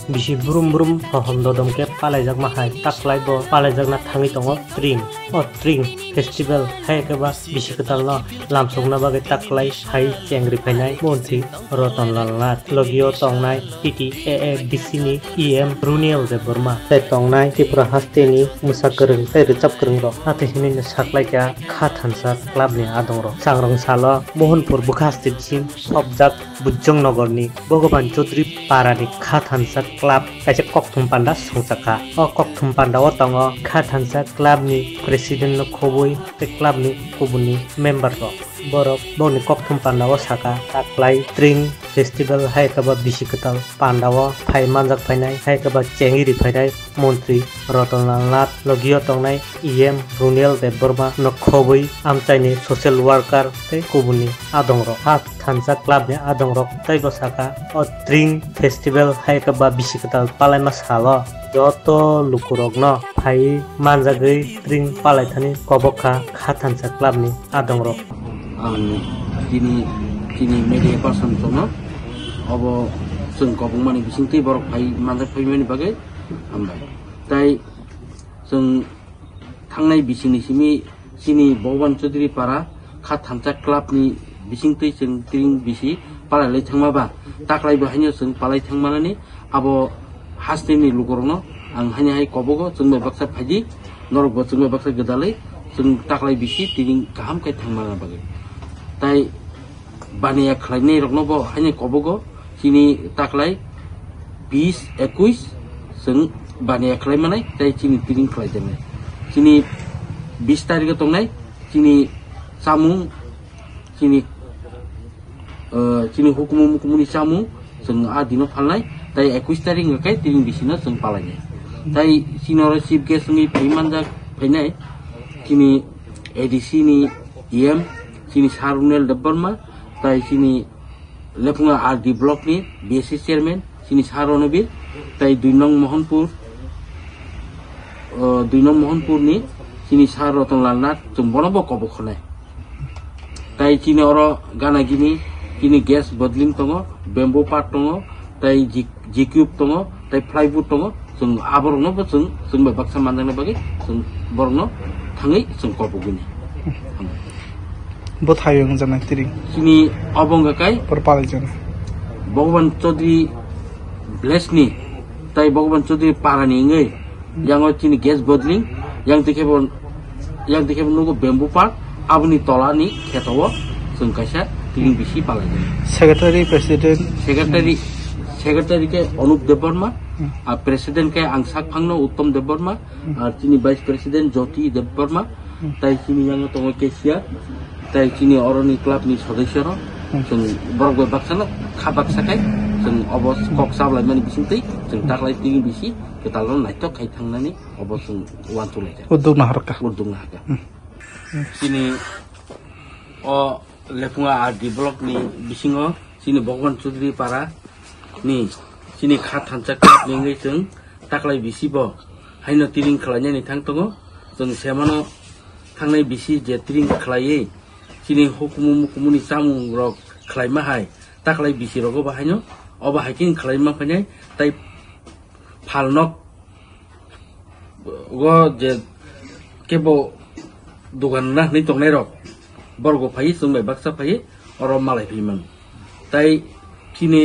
bisi brum brum hom dodom ke palaijak mahai taklai bo palaijak na thangi tongo tring festival hai ke ba bisi ketal no lamsong na bagai taklai hai chengri phainai montri Ratanlal Nath logio tongnai PTAA disini EM Runiel de Burma tai tongnai Tripura haste ni musakrung tai recap krung ro ate hinin saklai ka khathansa club ni adong ro sangrong salo Mohanpur bukhasti sim objak Bujjong Nagar ni Bhagavan Chaudhary para ni khathansa club kaise Kokthum Panda sungsaka o Kokthum Panda o tongo khathansa club ni president no khoboi te club ni khobuni member ro borok boni Kokthum Panda o saka taklai string festival hai kaba bisi ketal panda o phai manjak phainai hai kaba chengiri phainai montri Ratanlal Nath logio tongnai EM Runiel de Burma no khoboi amchaini social worker te khobuni adong ro khathansa club ni adong ro tai bo saka o string festival hai kaba bisi ketal palai ma salo joto lukurok no phai manjagui string palai thani kobokha khathansa club ni adong ro kini media person tono abo जों गबंमानि बिसिंथि बरक phi मानजा फैमानि बागै हामबाय ताइ जों थांनाय बिसिंनि सिनि भगवान चौधुरी पारा खाथामचा क्लाबनि बिसिंथि जों ट्रिं बिसि पालायलाय थांमाबा ताक्लाय बाहायनो जों पालाय थांमानानि आबो हास्तेनि लुगरनो आं हाय कबगो जों बाक्सा फाइदि नरक जों बाक्सा गदालै जों ताक्लाय बिसि ट्रिं गाहाम खाय थांमाना बागै ताइ बानिया खलायनाय रखनबो हाय कबगो Sini taklai 20-21 seng bania klai manai tai sini tiring klai janai sini 20 tarik tongnai sini samung sini hukumuni samung seng adino phalnai tai 21 tarik ngakai tiring bisina seng palai tai sini ora chief guest ni paimanjak phainai sini ADC ni EM sini Sarunel de Burma tai sini Lepunga RD Block ni BSC chairman sini Saronobir tai 2 nong Mohanpur ni sini Sar Ratanlal Nath jumbonobo kobokhnai tai sini oro gana gini kini gas bodling tongo bamboo part tongo tai G-cube tongo tai plywood tongo jung aborno bo jung baksa manjana bagi jung borno thangai jung kobogini Bothayong janai tiring sini abonga kai perpalai jana Bhagavan Chaudhary blessni tai Bhagavan Chaudhary parani ngai yang sini gas bodling yang tikebon nugo bamboo park abni tolani khetawo jung kaisa tiring bisi palai secretary president secretary ke Anup Deborma president ke Angsak Phangno Uttom Deborma sini vice president Jyoti Deborma tai sini yang tongo Kesia tai sini oroni club ni sodesyo जों बरगो बाक्साना खाबाक साखाय जों अबस कक साबलाय माने बिसिंथै जों ताक्लाय तिगि बिसि केतालनो नायथ खाय थांनानै अबस जों वानथुलाय उद्दुगना हारका सिनि अ लेफुङा आरडी ब्लक नि बिसिङो सिनि भगवान चौधुरी पारा नि सिनि खाथानचा क्लाब नि जों ताक्लाय बिसिबो हायनो तिरिं खलायनाय थांतगो जों सेमानो थांनाय बिसि जे तिरिं खलायै sini hukumuni samung rok klaima hai taklai bisi rogo bahayno oba hakin klaima phanyai tai phalnok go je kebo dugan na ni tongnai rok borgo phai sungbai baksa phai oro malai phiman tai sini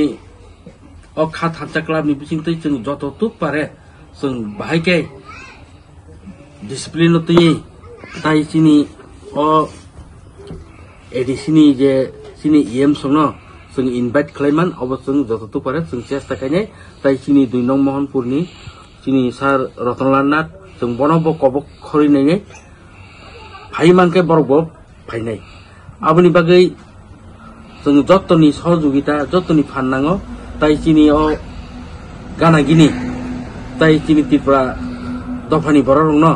o kha thancha club ni bising tai chung joto tu pare sung bahai ke discipline tui tai sini o sini je sini EM songno sing invite klaiman obosung jototu pare sing chesta kaine tai sini 2 nong Mohanpur ni sini Sar Ratanlal Nath sing bonobo kobok khori nei phai manke borbo phainai aboni bagai sing jotoni sahojogita jotoni phanango tai sini o gana gini tai sini Tripura dofani bororno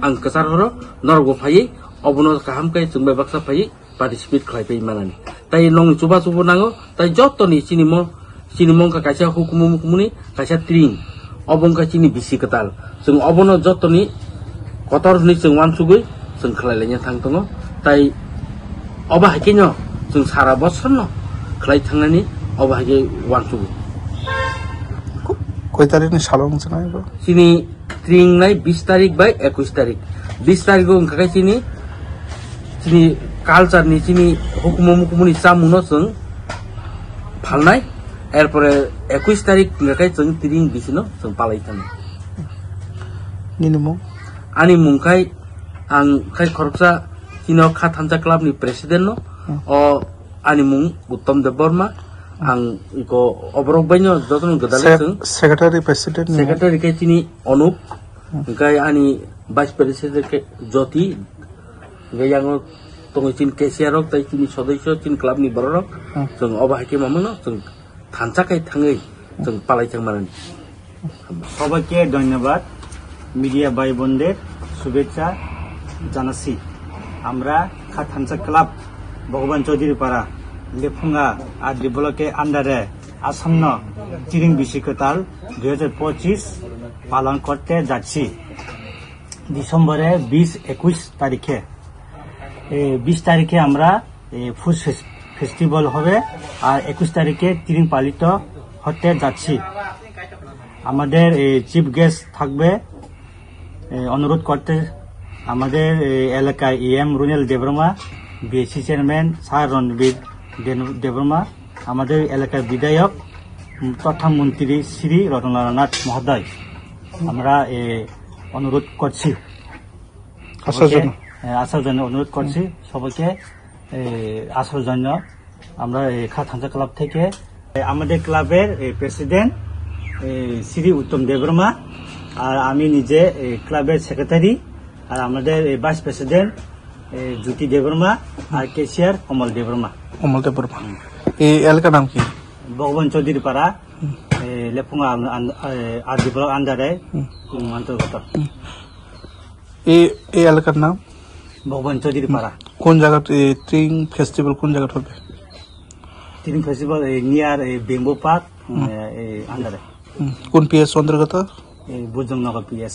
ang kasar horo norgo phai obono kaham kai sing baksa phai participate khlaipai manani tai nong chuba nango tai jotoni sinimo ka kaisa hukumuni kaisa tring obongka sini bisi ketal जों अबनो जतनि कतरनि जों वानसुगै जों खलायलायनो थांतङो ताइ अबा हाकिनो जों सारा बोसोरनो खलाय थांनानै अबा hockey वानसुगै কয় তারিখ নি সালং জানাই sini tring nai 20 tarik bai 21 tarik 20 tarik ong kakai sini culture ni sini hukumumni chamuno chung phalnai erpore 21 tarik ngakai chung tring bisino chung palai tan nini mo ani mungkai ang khai khoroksa sino kha thamja club ni president no o ani mung Uttom Debbarma ang iko obrok baino joton gadale chung secretary president secretary ke sini Anup gai ani vice president ke Jyoti gai yang tongo chin KCR rok tai sini সদস্য chin club ni borok chung obahike mamuno chung thanchakai thangai chung palai changmaran সবাইকে ধন্যবাদ media ভাই বোনদের শুভেচ্ছা জানাচ্ছি আমরা খাথানচা club ভগবান চৌধুরী পাড়া লেফুঙ্গা আদ্রি ব্লকে আন্ডারে আসন্ন চিরিং বিশিকতাল 2025 পালন করতে যাচ্ছি ডিসেম্বরে 20-21 তারিখে 20 তারিখে আমরা ফুড ফেস্টিভ্যাল হবে আর 21 তারিখে চিরিং পালিত হতে যাচ্ছি আমাদের চিফ গেস্ট থাকবে অনুরোধ করতে আমাদের এলাকায় M Runel Debbarma BSC chairman sir Ranbir Debbarma আমাদের এলাকার বিধায়ক তথা মন্ত্রী শ্রী রতনলাল নাথ মহোদয় আমরা অনুরোধ করছি আসার জন্য অনুরোধ করছি সবাইকে আসার জন্য আমরা খাথানচা ক্লাব থেকে আমাদের ক্লাবের প্রেসিডেন্ট শ্রী উত্তম দেববর্মা আর আমি নিজে ক্লাবের সেক্রেটারি আর আমাদের ভাইস প্রেসিডেন্ট জ্যোতি দেববর্মা আর কেশিয়ার কমল দেববর্মা এই এলাকার নাম কি ভগবান চৌধুরী পাড়া লেফুঙ্গা আদ্রি ব্লক আন্ডারে অন্তর্গত এই এলাকার নাম ভগবান চৌধুরী পাড়া কোন জায়গা ট্রিং ফেস্টিভ্যাল কোন জায়গা হবে ট্রিং ফেস্টিভ্যাল নিয়ার বেম্বো পার্ক আন্ডারে কোন পিএস অন্তর্গত বুজংনগর পিএস